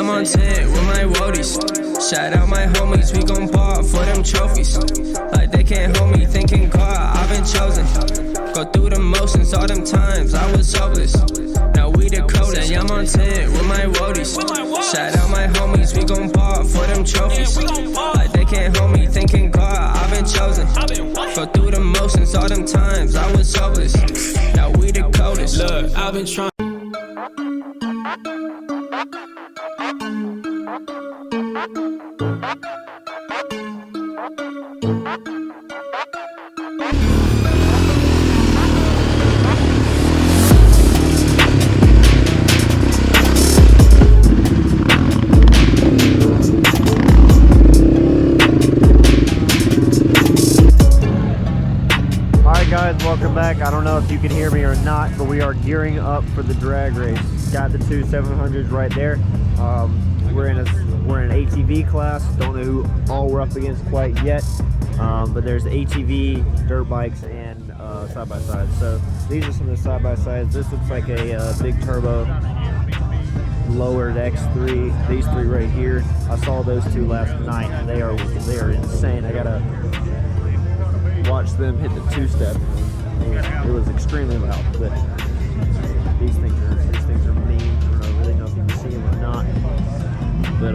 I'm on 10 with my woadies. Shout out my homies, we gon' ball for them trophies. Like they can't hold me, thinking God, I've been chosen. Go through the motions, all them times I was hopeless. Now we the coldest. I'm on 10 with my woadies. Shout out my homies, we gon' ball for them trophies. Like they can't hold me, thinking God, I've been chosen. Go through the motions, all them times I was hopeless. Now we the coldest. Look, I've been trying. Guys, welcome back. I don't know if you can hear me or not, but we are gearing up for the drag race. Got the two 700s right there. We're in an ATV class. Don't know who all we're up against quite yet, but there's ATV, dirt bikes, and side-by-sides. So these are some of the side-by-sides. This looks like a big turbo lowered X3. These three right here. I saw those two last night, and they are insane. I gotta watch them hit the two-step. It was extremely loud, but these things are mean. I don't really know if you can see them or not, but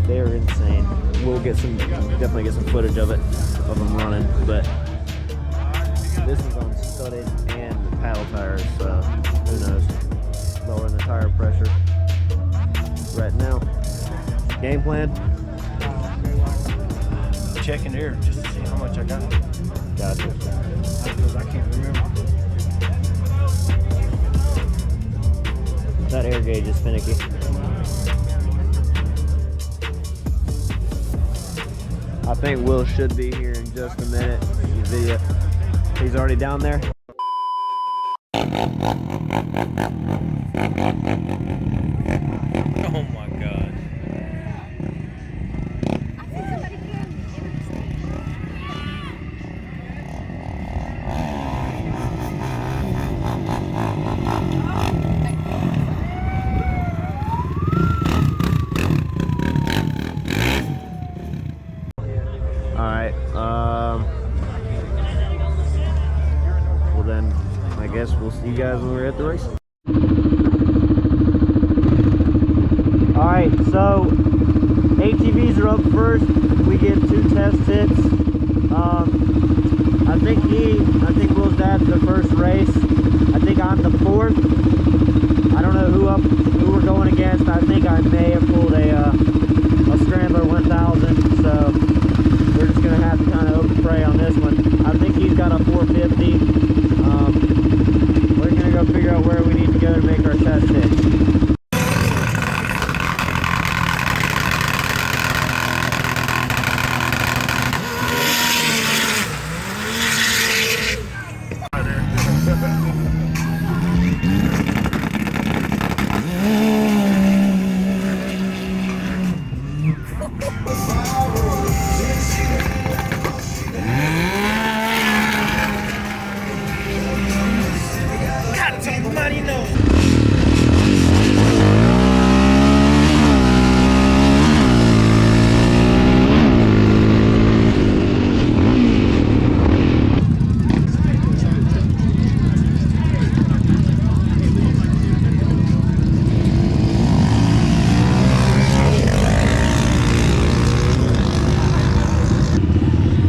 they're insane. We'll definitely get some footage of them running. But this is on studded and paddle tires, so who knows? Lowering the tire pressure right now. Game plan. Checking here just to see how much I got. Gotcha. Because I can't remember. That air gauge is finicky. I think Will should be here in just a minute. He's already down there. Oh my God. Well then, I guess we'll see you guys when we're at the race. Alright, so ATVs are up first. We get two test hits. I think Will's dad's the first race. I think I'm the fourth. I don't know who we're going against. I think I may have pulled a Scrambler 1000, so we're just gonna have to kind of open prey on this one. I think he's got a 450. We're gonna go figure out where we need to go to make our test hits.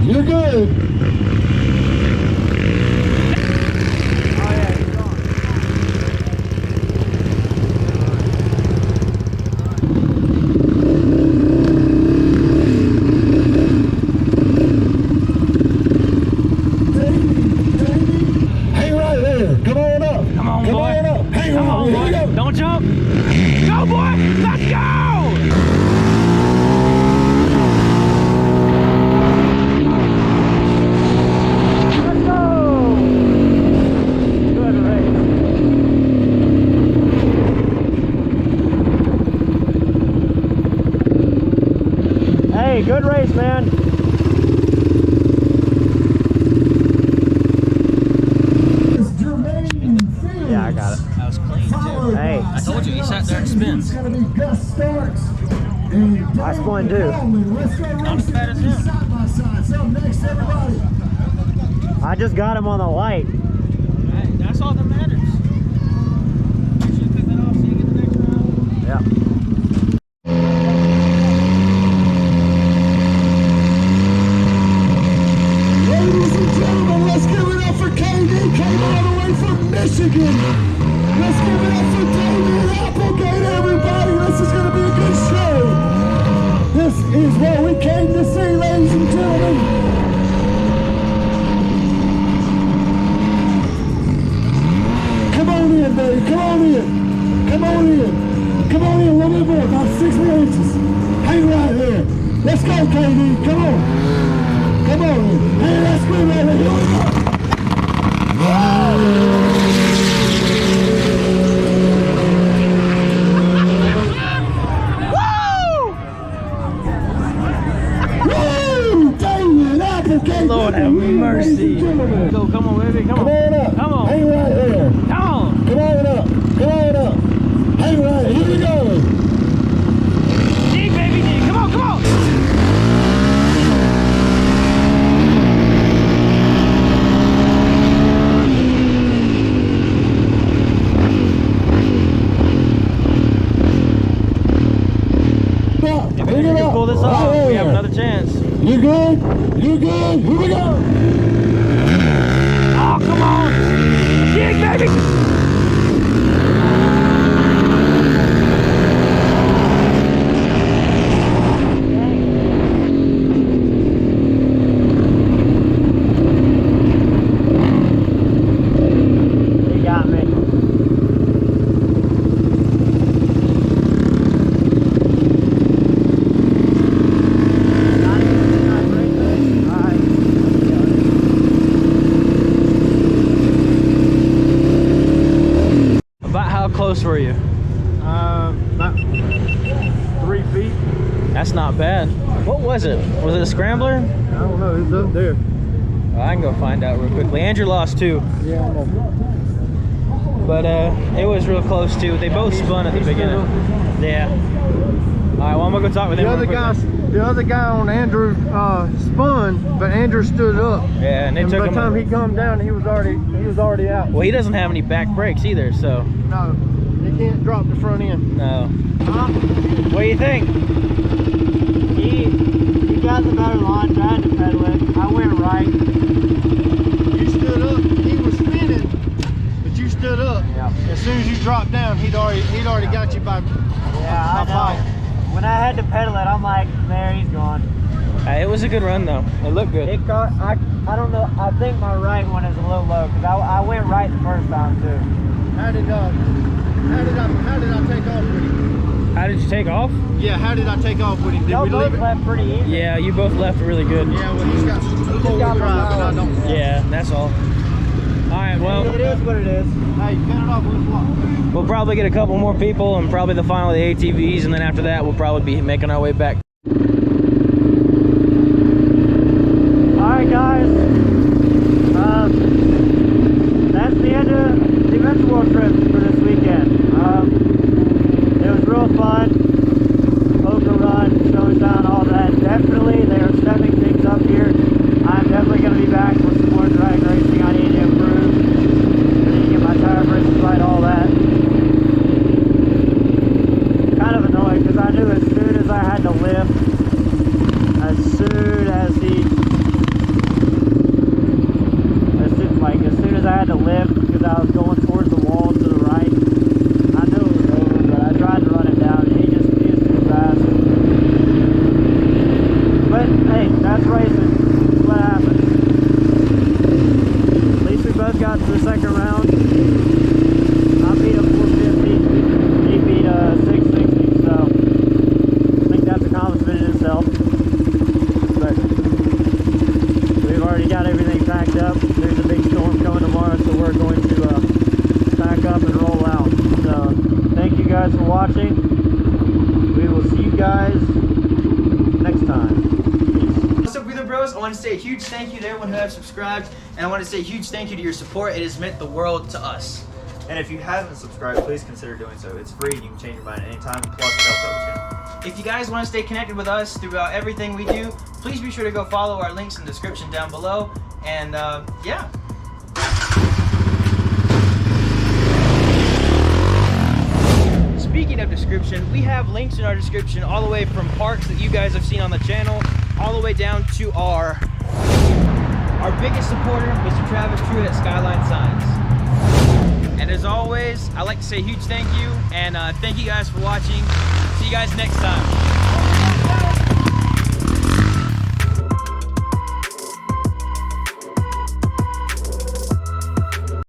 You're good. Hang right there. Come on up. Come on, Come boy. on up. Hang Come on, on, boy. Go. Don't jump. Go, boy. Let's go. Hey, good race, man. Jermaine Fields. Yeah, I got it. That was clean, too. Hey. I told you, he sat I spun too. Not as bad as him. Side by side. So next, everybody. I just got him on the light. Hey, that's all that matters. Make sure you pick that off so you get the next round. Yeah. Ladies and gentlemen, let's give it up for KD. Came all the way from Michigan. Let's give it up for David Applegate, everybody. This is going to be a good show. This is what we came to see, ladies and gentlemen. Come on in, baby. Come on in. Come on in. Come on in a little bit more, about 6 more inches. Hang right there. Let's go, KD. Come on. Come on. Hey, that's good, baby. Here we go. Woo! David Applegate. Lord have mercy. Go, come on, baby. Come on. Come on up. Come on. Hang right there. Come on. Come on up. Come on up. Hang right. Here we go. Dig, baby, dig. Come on, come on. Up. If Bring you it can up. pull this Right off, we there. have another chance. You good? You good? Here we go. Oh, come on. Dig, baby. He got me. About how close were you? About 3 feet. That's not bad. What was it? Was it a scrambler? I don't know. It's up there. Well, I can go find out real quickly. Andrew lost too, Yeah, I'm up. but it was real close too. They both spun at the beginning. Yeah. All right, well, I'm gonna go talk with him. real quickly. The other guy on Andrew spun, but Andrew stood up. Yeah, and they And took by him. the time he come down, he was already out. Well, he doesn't have any back brakes either, so No, he can't drop the front end. no. What do you think? He got the better launch. I had to pedal it. I went right. You stood up. He was spinning, but you stood up. Yeah. As soon as you dropped down, he'd already got you by. Yeah, I know. When I had to pedal it, I'm like, there, he's gone. It was a good run though. It looked good. It got, I don't know. I think my right one is a little low because I went right the first time too. How did I take off with him? How did you take off? Yeah, how did I take off with him? Did Y'all we both leave it? left pretty easy. Yeah, you both left really good. Yeah, well, he's got four-wheel got drive, and I more don't. Yeah, that's all. All right, well, It is what it is. Hey, cut it off with a block. we'll probably get a couple more people and probably the final of the ATVs, and then after that, we'll probably be making our way back. Alright guys, that's the end of the Adventure World trip for this weekend. It was real fun, poker run, showdown, all that. Definitely they are stepping things up here. I'm definitely going to be back with some more drag racing. I need to improve, I need to get my tire pressure right, all that. Kind of annoying because I knew as soon as I had to lift, as soon as I had to lift because I was going towards the wall to the right. I knew it was over, but I tried to run it down and he was too fast. But hey, that's racing. That's what happens. At least we both got to the second round. I beat him 450. He beat 660, so I think that's an accomplishment in itself. But we've already got everything packed up. There's a big storm coming tomorrow, so we're going to pack up and roll out. So thank you guys for watching. We will see you guys next time. What's up, Wheeler Bros? I want to say a huge thank you to everyone who has subscribed, and I want to say a huge thank you to your support. It has meant the world to us. And if you haven't subscribed, please consider doing so. It's free. You can change your mind at any time. Plus, it helps out the channel. If you guys want to stay connected with us throughout everything we do, please be sure to go follow our links in the description down below. And yeah. Speaking of description, we have links in our description all the way from parks that you guys have seen on the channel, all the way down to our biggest supporter, Mr. Travis Truett at Skyline Signs. And as always, I'd like to say a huge thank you, and thank you guys for watching. See you guys next time.